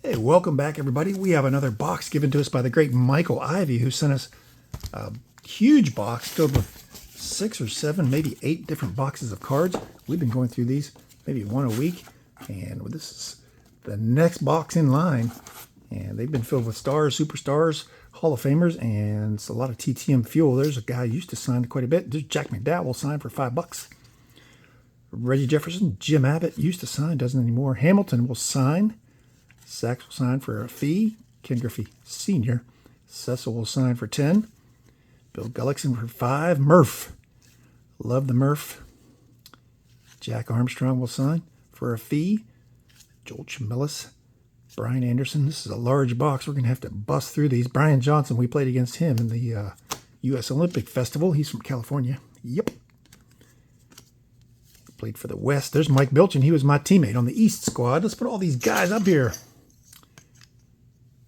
Hey, welcome back, everybody. We have another box given to us by the great Michael Ivey, who sent us a huge box filled with 6 or 7, maybe 8 different boxes of cards. We've been going through these maybe one a week, and this is the next box in line. And they've been filled with stars, superstars, Hall of Famers, and it's a lot of TTM Fuel. There's a guy who used to sign quite a bit. There's Jack McDowell signed for $5. Reggie Jefferson, Jim Abbott used to sign, doesn't anymore. Hamilton will sign. Sachs will sign for a fee. Ken Griffey Sr. Cecil will sign for 10. Bill Gullickson for 5. Murph. Love the Murph. Jack Armstrong will sign for a fee. Joel Chamillis. Brian Anderson. This is a large box. We're going to have to bust through these. Brian Johnson, we played against him in the U.S. Olympic Festival. He's from California. Yep. Played for the West. There's Mike Milchin. He was my teammate on the East squad. Let's put all these guys up here.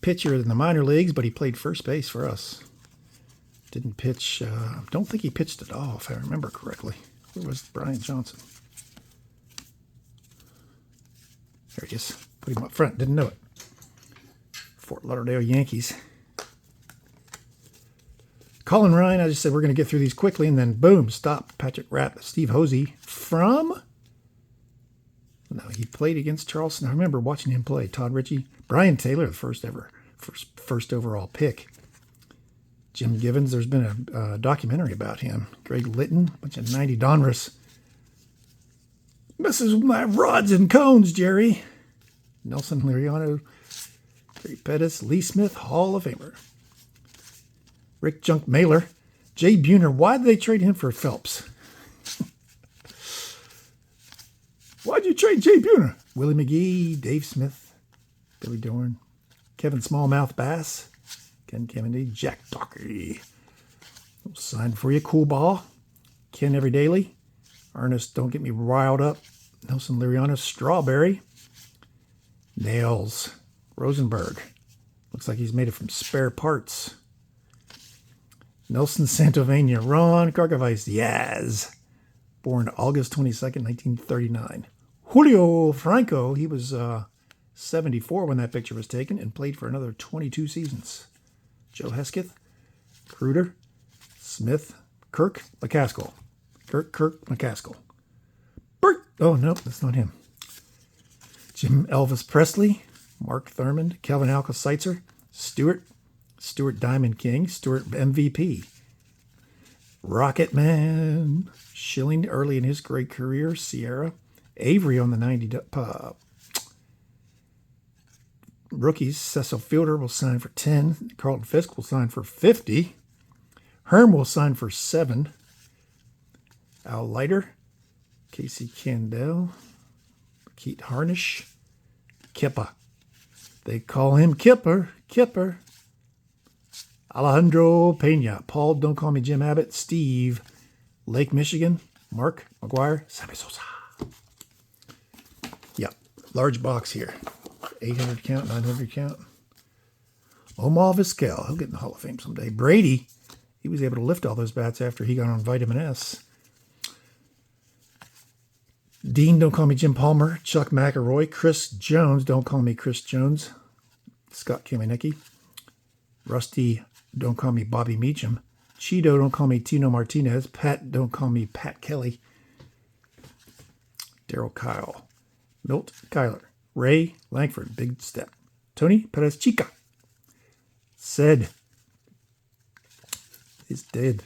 Pitcher in the minor leagues, but he played first base for us. Didn't pitch. Don't think he pitched at all, if I remember correctly. Where was Brian Johnson? There he is. Put him up front. Didn't know it. Fort Lauderdale Yankees. Colin Ryan, I just said we're going to get through these quickly, and then boom, stop. Patrick Rapp, Steve Hosey from... No, he played against Charleston. I remember watching him play. Todd Ritchie. Brian Taylor, the first overall pick. Jim Givens, there's been a documentary about him. Greg Litton, a bunch of 90 Donruss. Messes with my rods and cones, Jerry. Nelson Liriano, Gary Pettis, Lee Smith, Hall of Famer. Rick Junk Mailer, Jay Buhner. Why did they trade him for Phelps? Why'd you trade Jay Buhner? Willie McGee, Dave Smith, Billy Dorn, Kevin Smallmouth Bass, Ken Kennedy, Jack Docherty. We'll sign for you, Cool Ball, Ken Everydaily, Ernest, Don't Get Me Riled Up, Nelson Liriano, Strawberry, Nails, Rosenberg. Looks like he's made it from spare parts. Nelson Santovania, Ron Gargavice, Yaz. Born August 22nd, 1939. Julio Franco, he was 74 when that picture was taken and played for another 22 seasons. Joe Hesketh, Kruder, Smith, Kirk McCaskill. Kirk McCaskill. Bert, oh no, that's not him. Jim Elvis Presley, Mark Thurmond, Kelvin Alka-Seitzer, Stewart Diamond King, Stewart MVP. Rocket Man, Schilling early in his great career, Sierra, Avery on the 90 rookies, Cecil Fielder will sign for 10, Carlton Fisk will sign for 50, Herm will sign for 7, Al Leiter, Casey Candell, Keith Harnish, Kippa. They call him Kipper. Alejandro Pena, Paul, Don't Call Me Jim Abbott, Steve, Lake Michigan, Mark McGuire, Sammy Sosa. Yep, large box here. 800 count, 900 count. Omar Vizquel, he'll get in the Hall of Fame someday. Brady, he was able to lift all those bats after he got on vitamin S. Dean, Don't Call Me Jim Palmer, Chuck McElroy, Chris Jones, Don't Call Me Chris Jones, Scott Kamenicki, Rusty, Don't Call Me Bobby Meacham, Cheeto, Don't Call Me Tino Martinez, Pat, Don't Call Me Pat Kelly, Daryl Kyle, Milt Kyler, Ray Langford, Big Step, Tony Perez Chica, Said is dead.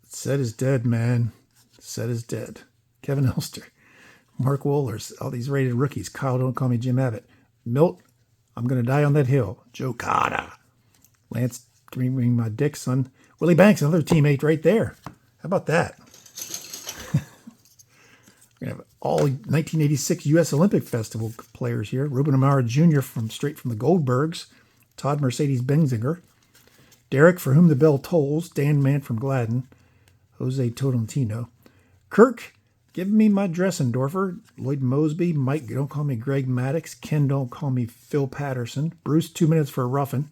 Said is dead, man. Said is dead. Kevin Elster, Mark Wohlers, all these rated rookies. Kyle, Don't Call Me Jim Abbott, Milt, I'm Gonna Die on That Hill, Joe Carter, Lance Dreaming My Dick Son, Willie Banks, another teammate right there. How about that? We're going to have all 1986 U.S. Olympic Festival players here. Ruben Amaro Jr. straight from the Goldbergs. Todd Mercedes Benzinger. Derek, For Whom the Bell Tolls. Dan Mann from Gladden. Jose Tolentino. Kirk, Give Me My Dressendorfer. Lloyd Mosby. Mike, Don't Call Me Greg Maddox. Ken, Don't Call Me Phil Patterson. Bruce, 2 Minutes for a Ruffin.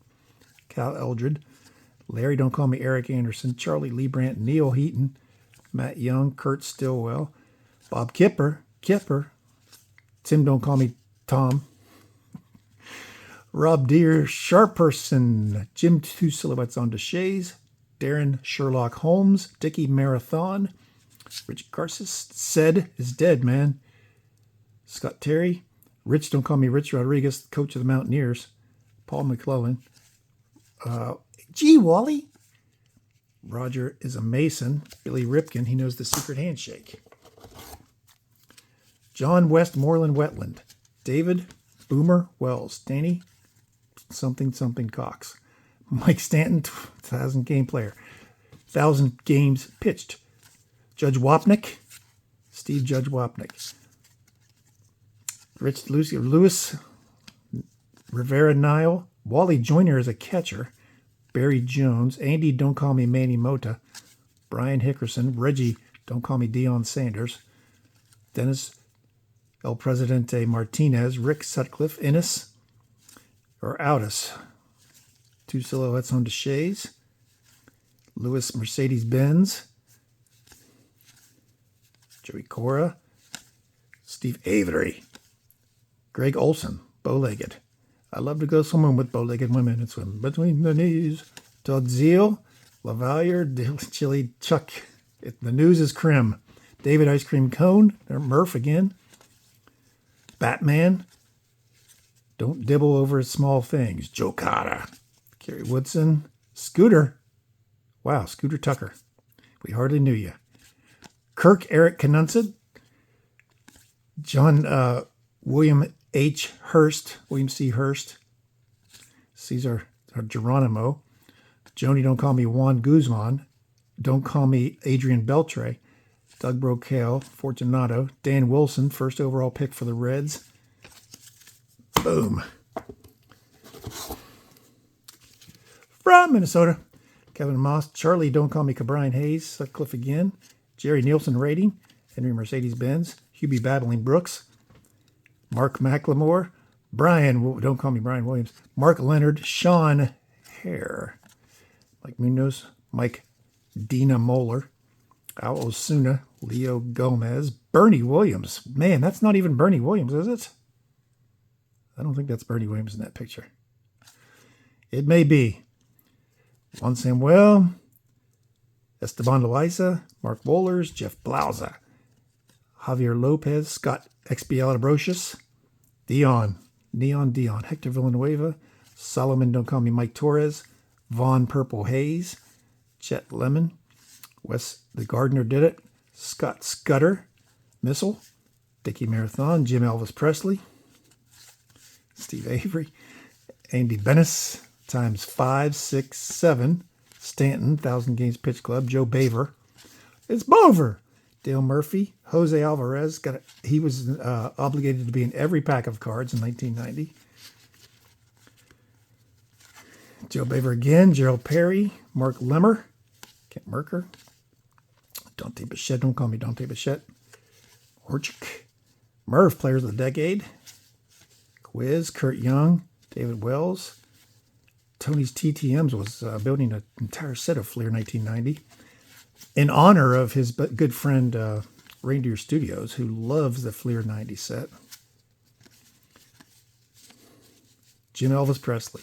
Cal Eldred. Larry, Don't Call Me Eric Anderson. Charlie Leibrandt. Neil Heaton. Matt Young. Kurt Stillwell. Bob Kipper. Tim, Don't Call Me Tom. Rob Deere, Sharperson, Jim Two Silhouettes on Deshays, Darren Sherlock Holmes, Dickie Marathon, Rich Garces, Said is Dead, man. Scott Terry, Rich, don't call me Rich Rodriguez, coach of the Mountaineers, Paul McClellan, G. Wally, Roger is a Mason, Billy Ripken, he knows the secret handshake, John Westmoreland Wetland, David Boomer Wells, Danny something Cox, Mike Stanton, 1,000 game player, 1,000 games pitched, Judge Wapnick, Steve Judge Wapnick, Rich Lewis, Rivera Nile, Wally Joyner is a catcher, Barry Jones, Andy Don't Call Me Manny Mota, Brian Hickerson, Reggie Don't Call Me Deion Sanders, Dennis El Presidente Martinez, Rick Sutcliffe, Innes, or Outis, Two Silhouettes on Deshays, Lewis Mercedes-Benz, Joey Cora, Steve Avery, Greg Olson, Bow-legged. I love to go swimming with bow-legged women and swim between the knees. Todd Zeal, LaValliere, Chili Chuck. The news is Crim. David Ice Cream Cone, Murph again. Batman, don't dibble over small things. Joe Carter, Kerry Woodson, Scooter. Wow, Scooter Tucker. We hardly knew you. Kirk Eric Knunsted, John William H. Hurst, William C. Hurst, Cesar Geronimo, Joni Don't Call Me Juan Guzman, Don't Call Me Adrian Beltre, Doug Brocail, Fortunato, Dan Wilson, first overall pick for the Reds. Boom. From Minnesota, Kevin Moss, Charlie Don't Call Me Cabrian Hayes, Sutcliffe again, Jerry Nielsen rating, Henry Mercedes-Benz, Hubie Battling Brooks, Mark McLemore, Brian, don't call me Brian Williams, Mark Leonard, Sean Hare, Mike Munoz, Mike Dina Moeller, Al Osuna, Leo Gomez, Bernie Williams. Man, that's not even Bernie Williams, is it? I don't think that's Bernie Williams in that picture. It may be. Juan Samuel, Esteban Loaiza, Mark Wohlers, Jeff Blauza, Javier Lopez, Scott Expialidocious, Neon Dion, Hector Villanueva, Solomon Don't Call Me Mike Torres, Vaughn Purple Hayes, Chet Lemon, Wes the Gardener Did It, Scott Scudder, Missile, Dickie Marathon, Jim Elvis Presley, Steve Avery, Andy Bennis, times 5, 6, 7, Stanton, 1,000 Games Pitch Club, Joe Baver, it's Bover, Dale Murphy, Jose Alvarez, he was obligated to be in every pack of cards in 1990. Joe Baver again, Gerald Perry, Mark Lemmer, Kent Merker, Dante Bichette, don't call me Dante Bichette, Orchik, Merv, Players of the Decade, Quiz, Kurt Young, David Wells, Tony's TTMs was building an entire set of Fleer 1990 in honor of his good friend Reindeer Studios, who loves the Fleer 90 set. Jim Elvis Presley,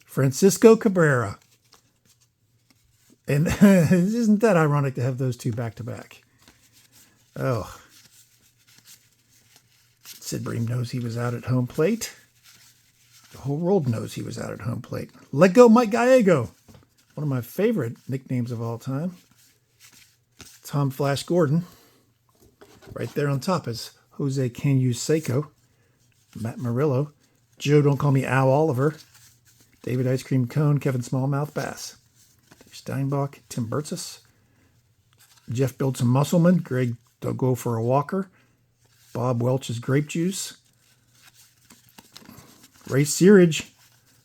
Francisco Cabrera. And isn't that ironic to have those two back to back? Oh. Sid Bream knows he was out at home plate. The whole world knows he was out at home plate. Let go Mike Gallego. One of my favorite nicknames of all time. Tom Flash Gordon. Right there on top is Jose Canseco, Matt Murillo, Joe Don't Call Me Al Oliver, David Ice Cream Cone, Kevin Smallmouth Bass, Dave Steinbach, Tim Burtsis, Jeff Build Some Muscleman, Greg Don't Go For a Walker, Bob Welch's Grape Juice, Ray Searage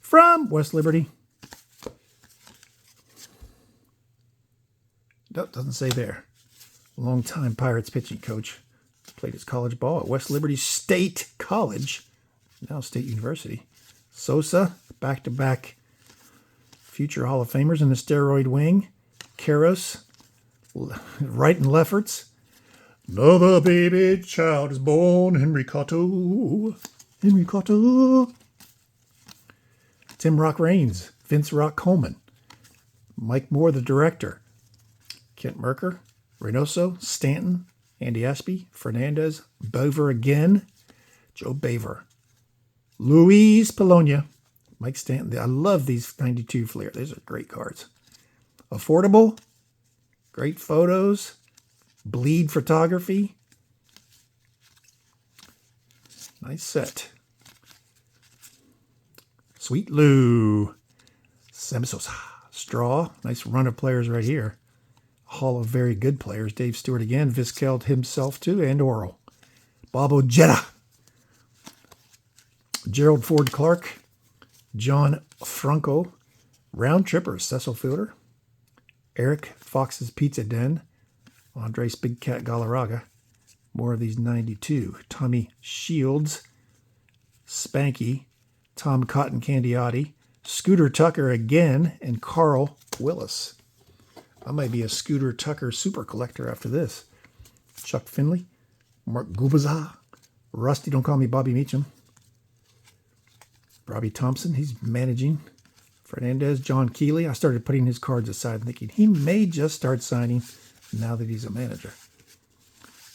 from West Liberty. Nope, doesn't say there. Longtime Pirates pitching coach. Played his college ball at West Liberty State College, now State University. Sosa, back-to-back future Hall of Famers in the steroid wing. Karros, right and leftards. Another baby child is born, Henry Cotto. Henry Cotto. Tim Rock Raines, Vince Rock Coleman, Mike Moore, the director, Kent Merker, Reynoso, Stanton, Andy Ashby, Fernandez, Bover again, Joe Baver, Luis Polonia, Mike Stanton. I love these 92 Fleer. These are great cards. Affordable, great photos, bleed photography. Nice set. Sweet Lou, Samsosa, Straw. Nice run of players right here. Hall of very good players. Dave Stewart again. Vizquel himself too, and Oral. Bob Ojeda. Gerald Ford Clark. John Franco. Round Tripper, Cecil Fielder. Eric Fox's Pizza Den. Andres Big Cat Galarraga. More of these 92. Tommy Shields. Spanky. Tom Cotton Candiotti. Scooter Tucker again. And Carl Willis. I might be a Scooter Tucker super collector after this. Chuck Finley. Mark Gubaza. Rusty, don't call me Bobby Meacham. Robbie Thompson, he's managing. Fernandez, John Keeley. I started putting his cards aside thinking he may just start signing now that he's a manager.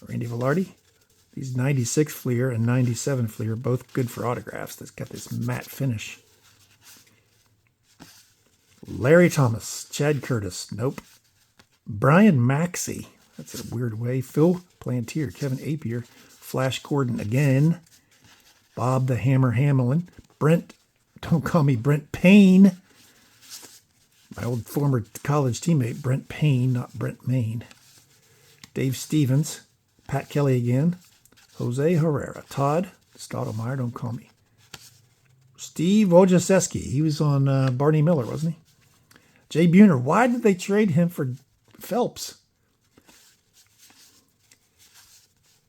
Randy Velarde. These 96 Fleer and 97 Fleer, both good for autographs. That's got this matte finish. Larry Thomas. Chad Curtis. Nope. Brian Maxey. That's a weird way. Phil Plantier. Kevin Apier. Flash Gordon again. Bob the Hammer Hamelin. Brent, don't call me Brent Payne. My old former college teammate, Brent Payne, not Brent Maine. Dave Stevens. Pat Kelly again. Jose Herrera. Todd Stottlemyre, don't call me. Steve Wojciechowski. He was on Barney Miller, wasn't he? Jay Buhner. Why did they trade him for Phelps?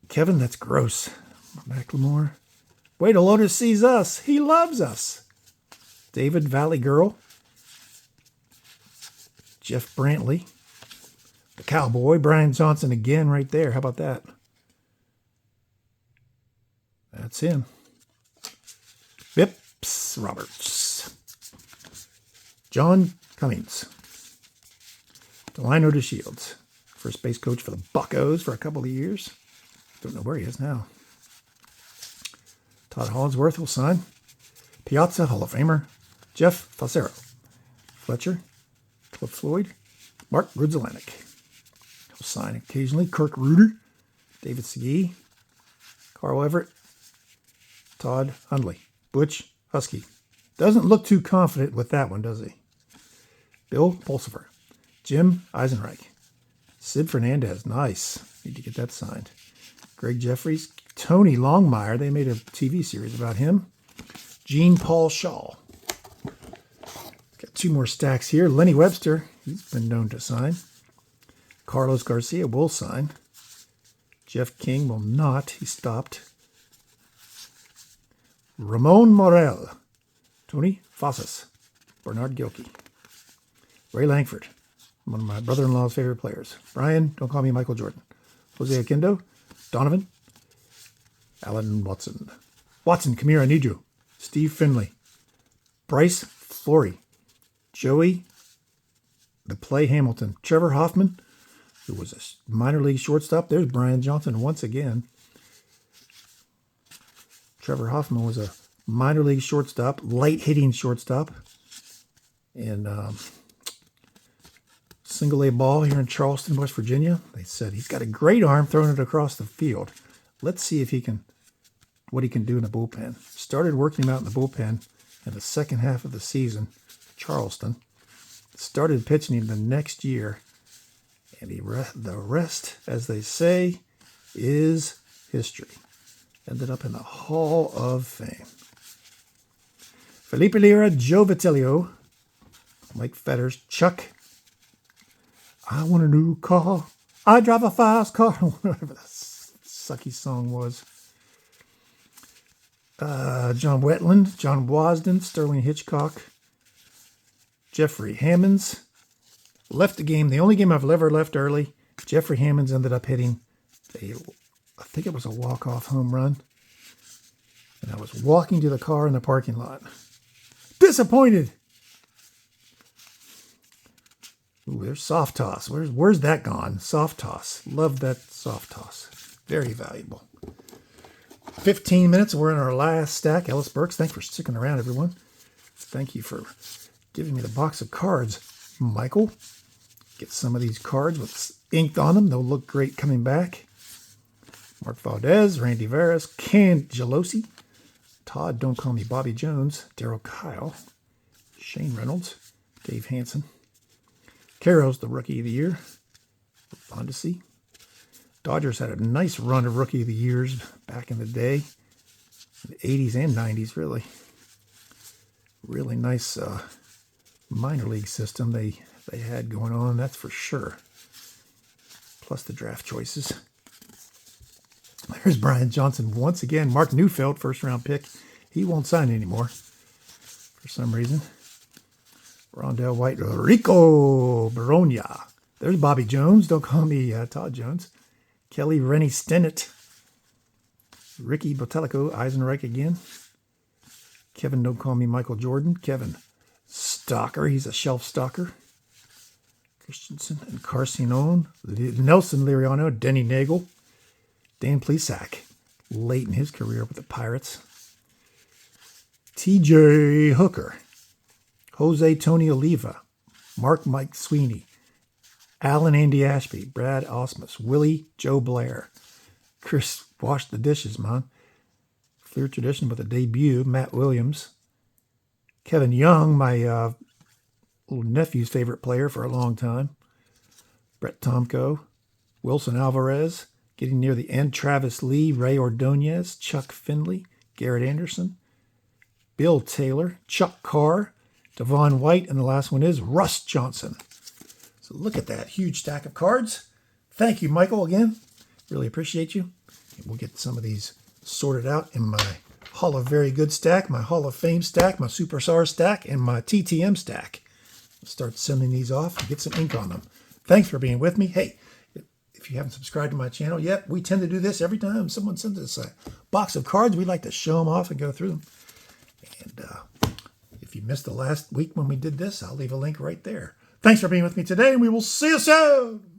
Kevin, that's gross. McLemore. Wait till Otis sees us. He loves us. David Valley Girl. Jeff Brantley. The Cowboy. Brian Johnson again right there. How about that? That's him. Bips Roberts. John Cummings. Delino DeShields. First base coach for the Buccos for a couple of years. Don't know where he is now. Todd Hollingsworth will sign. Piazza Hall of Famer. Jeff Facero. Fletcher. Cliff Floyd. Mark Grudzelanek. He'll sign occasionally. Kirk Reuter. David Segee. Carl Everett. Todd Hundley. Butch Husky. Doesn't look too confident with that one, does he? Bill Pulsifer. Jim Eisenreich. Sid Fernandez. Nice. Need to get that signed. Greg Jeffries. Tony Longmire. They made a TV series about him. Gene Paul Shaw. Got two more stacks here. Lenny Webster. He's been known to sign. Carlos Garcia will sign. Jeff King will not. He stopped. Ramon Morel. Tony Fossas. Bernard Gilkey. Ray Langford. One of my brother-in-law's favorite players. Brian, don't call me Michael Jordan. Jose Akindo. Donovan. Alan Watson. Watson, come here, I need you. Steve Finley. Bryce Flory. Joey, the Play Hamilton. Trevor Hoffman, who was a minor league shortstop. There's Brian Johnson once again. Trevor Hoffman was a minor league shortstop, light-hitting shortstop. And single A ball here in Charleston, West Virginia. They said he's got a great arm throwing it across the field. Let's see if what he can do in the bullpen. Started working him out in the bullpen in the second half of the season. Charleston. Started pitching him the next year. And the rest, as they say, is history. Ended up in the Hall of Fame. Felipe Lira, Joe Vitello, Mike Fetters, Chuck. I want a new car. I drive a fast car. Whatever that sucky song was. John Wetland, John Wasden, Sterling Hitchcock, Jeffrey Hammonds. Left the game. The only game I've ever left early. Jeffrey Hammonds ended up hitting I think it was a walk-off home run. And I was walking to the car in the parking lot. Disappointed. Ooh, there's soft toss. Where's that gone? Soft toss. Love that soft toss. Very valuable. 15 minutes. We're in our last stack. Ellis Burks. Thanks for sticking around, everyone. Thank you for giving me the box of cards. Michael, get some of these cards with ink on them. They'll look great coming back. Mark Valdez, Randy Veras, Ken Gelosi, Todd, Don't Call Me Bobby Jones, Daryl Kyle, Shane Reynolds, Dave Hansen, Carroll's the Rookie of the Year, Bondesi. Dodgers had a nice run of Rookie of the Years back in the day, in the 80s and 90s, really. Really nice minor league system they had going on, that's for sure. Plus the draft choices. There's Brian Johnson once again. Mark Neufeld, first-round pick. He won't sign anymore for some reason. Rondell White, Rico Baronia. There's Bobby Jones. Don't call me Todd Jones. Kelly Rennie Stennett. Ricky Botelico, Eisenreich again. Kevin, don't call me Michael Jordan. Kevin Stalker. He's a shelf stalker. Christensen and Carcinon. Nelson Liriano. Denny Nagel. Dan Plesac, late in his career with the Pirates. T.J. Hooker, Jose Tony Oliva, Mark Mike Sweeney, Alan Andy Ashby, Brad Osmus, Willie Joe Blair, Chris Wash the Dishes, man. Clear Tradition with a debut, Matt Williams, Kevin Young, my little nephew's favorite player for a long time, Brett Tomko, Wilson Alvarez, getting near the end, Travis Lee, Ray Ordonez, Chuck Finley, Garrett Anderson, Bill Taylor, Chuck Carr, Devon White, and the last one is Russ Johnson. So look at that huge stack of cards. Thank you, Michael, again. Really appreciate you. And we'll get some of these sorted out in my Hall of Very Good stack, my Hall of Fame stack, my Superstar stack, and my TTM stack. I'll start sending these off and get some ink on them. Thanks for being with me. Hey, if you haven't subscribed to my channel yet, we tend to do this every time someone sends us a box of cards. We like to show them off and go through them. And if you missed the last week when we did this, I'll leave a link right there. Thanks for being with me today, and we will see you soon.